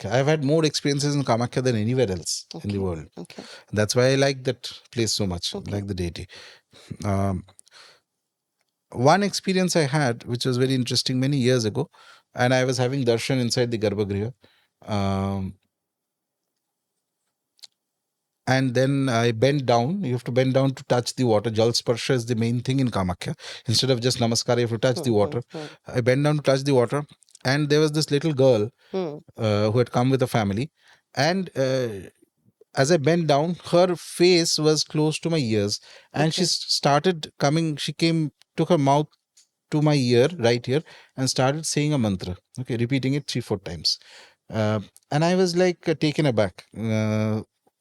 Kamakhya. I've had more experiences in Kamakhya than anywhere else in the world. Okay. That's why I like that place so much, Okay. like the deity. One experience I had, which was very interesting many years ago, and I was having darshan inside the garbhagriha. And then I bent down. You have to bend down to touch the water. Jal sparsha is the main thing in Kamakhya. Instead of just namaskar, you have to touch the water. I bent down to touch the water, and there was this little girl who had come with a family. And as I bent down, her face was close to my ears, and she started coming. She took her mouth to my ear, right here, and started saying a mantra. Okay, repeating it 3-4 times. And I was like taken aback.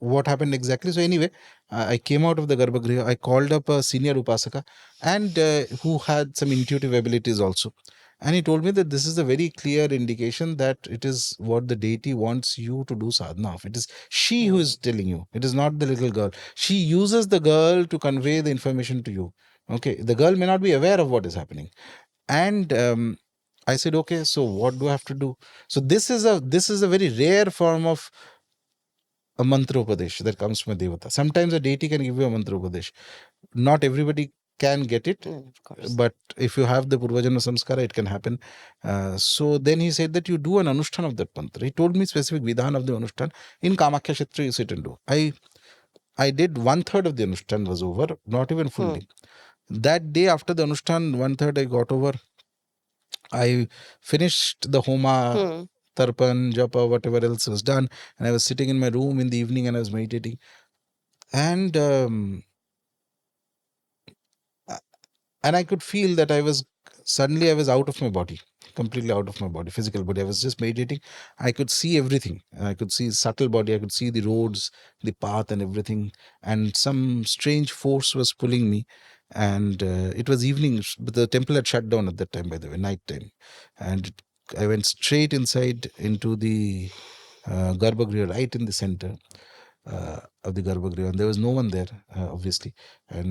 What happened exactly? So anyway, I came out of the garbhagriha. I called up a senior upasaka, and who had some intuitive abilities also. And he told me that this is a very clear indication that it is what the deity wants you to do sadhana of. It is she who is telling you. It is not the little girl. She uses the girl to convey the information to you. Okay, the girl may not be aware of what is happening. And I said, okay, so what do I have to do? So this is a very rare form of a mantra upadesh that comes from a devata. Sometimes a deity can give you a mantra upadesh. Not everybody can get it, but if you have the purvajana samskara, it can happen. So then he said that you do an anushthan of that mantra. He told me specific vidhan of the anushthan. In Kamakhya Kshetra, you sit and do. I did 1/3 of the anushthan was over, not even fully. That day after the anushthan, 1/3 I got over. I finished the homa, tarpan, japa, whatever else was done, and I was sitting in my room in the evening and I was meditating. And I could feel that I was out of my body, completely out of my body, physical body. I was just meditating. I could see everything. I could see subtle body. I could see the roads, the path, and everything. And some strange force was pulling me. And it was evening, but the temple had shut down at that time, by the way, night time. And I went straight inside into the garbhagriha, right in the center of the garbhagriha, and there was no one there, obviously.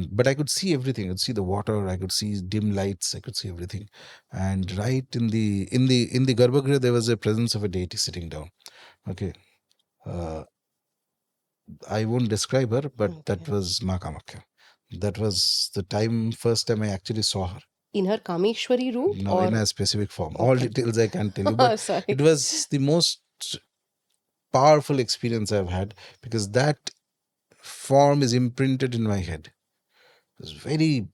But I could see everything. I could see the water. I could see dim lights. I could see everything. And right in the garbhagriha, there was a presence of a deity sitting down. Okay, I won't describe her, but that was Ma Kamakhya. That was the first time I actually saw her. In her Kameshwari roop? No, or in a specific form. All details I can't tell you, but it was the most powerful experience I've had, because that form is imprinted in my head. It was very,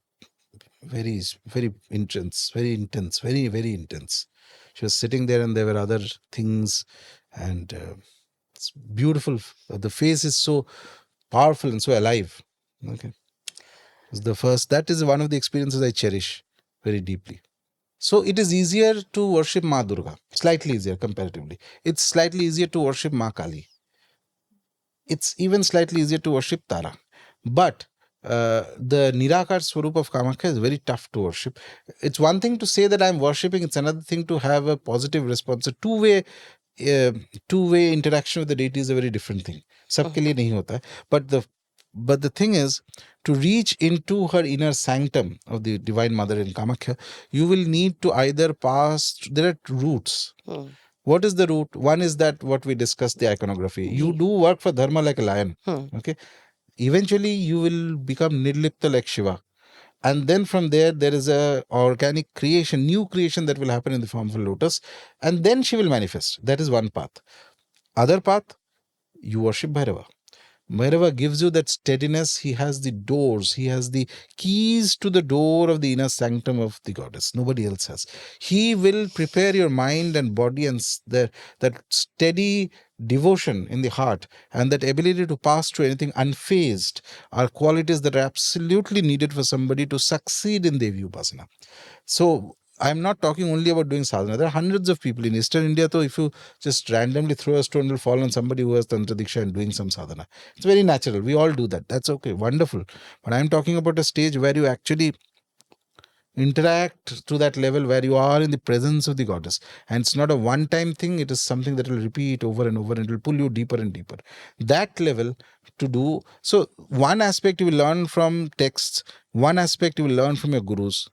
very, very intense, very intense, very, very intense. She was sitting there and there were other things, and it's beautiful. The face is so powerful and so alive. Okay. It's the first, that is one of the experiences I cherish very deeply. So it is easier to worship Ma Durga, slightly easier comparatively. It's slightly easier to worship Ma Kali. It's even slightly easier to worship Tara. But the Nirakar Swarup of Kamakhya is very tough to worship. It's one thing to say that I'm worshipping, it's another thing to have a positive response. A two-way interaction with the deity is a very different thing. Sabke liye nahi hota hai. But the thing is, to reach into her inner sanctum of the Divine Mother in Kamakhya, you will need to either pass, there are routes. What is the route? One is that what we discussed, the iconography. You do work for dharma like a lion. Okay. Eventually, you will become nirlipta like Shiva. And then from there is a organic creation, new creation that will happen in the form of a lotus. And then she will manifest. That is one path. Other path, you worship Bhairava. Bhairava gives you that steadiness. He has the doors. He has the keys to the door of the inner sanctum of the goddess. Nobody else has. He will prepare your mind and body, and that steady devotion in the heart and that ability to pass through anything unfazed are qualities that are absolutely needed for somebody to succeed in Devi Upasana. So I'm not talking only about doing sadhana. There are hundreds of people in Eastern India. So if you just randomly throw a stone, it will fall on somebody who has Tantra Diksha and doing some sadhana. It's very natural. We all do that. That's okay. Wonderful. But I'm talking about a stage where you actually interact to that level where you are in the presence of the goddess. And it's not a one-time thing. It is something that will repeat over and over, and it will pull you deeper and deeper. That level to do. So one aspect you will learn from texts. One aspect you will learn from your gurus.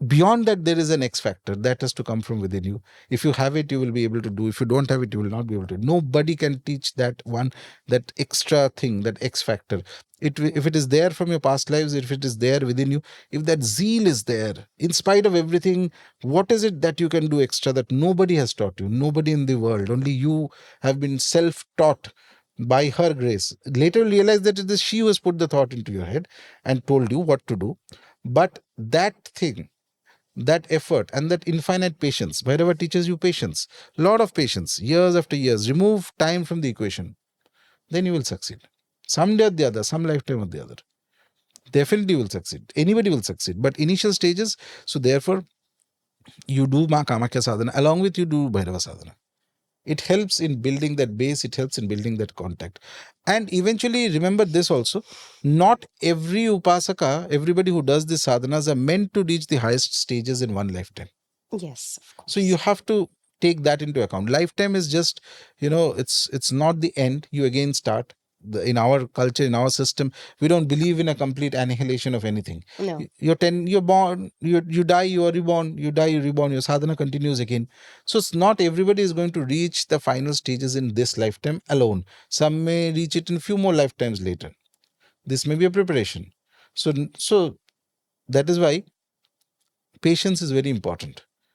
beyond that, there is an X factor that has to come from within you. If you have it, you will be able to do. If you don't have it, you will not be able to. Nobody can teach that one, that extra thing, that X factor. If it is there from your past lives, if it is there within you, if that zeal is there, in spite of everything, what is it that you can do extra that nobody has taught you? Nobody in the world, only you have been self-taught by her grace. Later realize that it is she who has put the thought into your head and told you what to do. But that thing, that effort and that infinite patience, Bhairava teaches you patience, lot of patience, years after years. Remove time from the equation, then you will succeed. Someday or the other, some lifetime or the other. Definitely will succeed. Anybody will succeed. But initial stages, so therefore, you do Ma Kamakhya sadhana, along with you do Bhairava sadhana. It helps in building that base, it helps in building that contact. And eventually, remember this also, not every upasaka, everybody who does these sadhanas are meant to reach the highest stages in one lifetime. Yes, of course. So you have to take that into account. Lifetime is just, it's not the end. You again start. In our culture, in our system, we don't believe in a complete annihilation of anything. No. You're you're born, you die, you are reborn, you die, you reborn, your sadhana continues again. So it's not everybody is going to reach the final stages in this lifetime alone. Some may reach it in few more lifetimes later. This may be a preparation. So that is why patience is very important.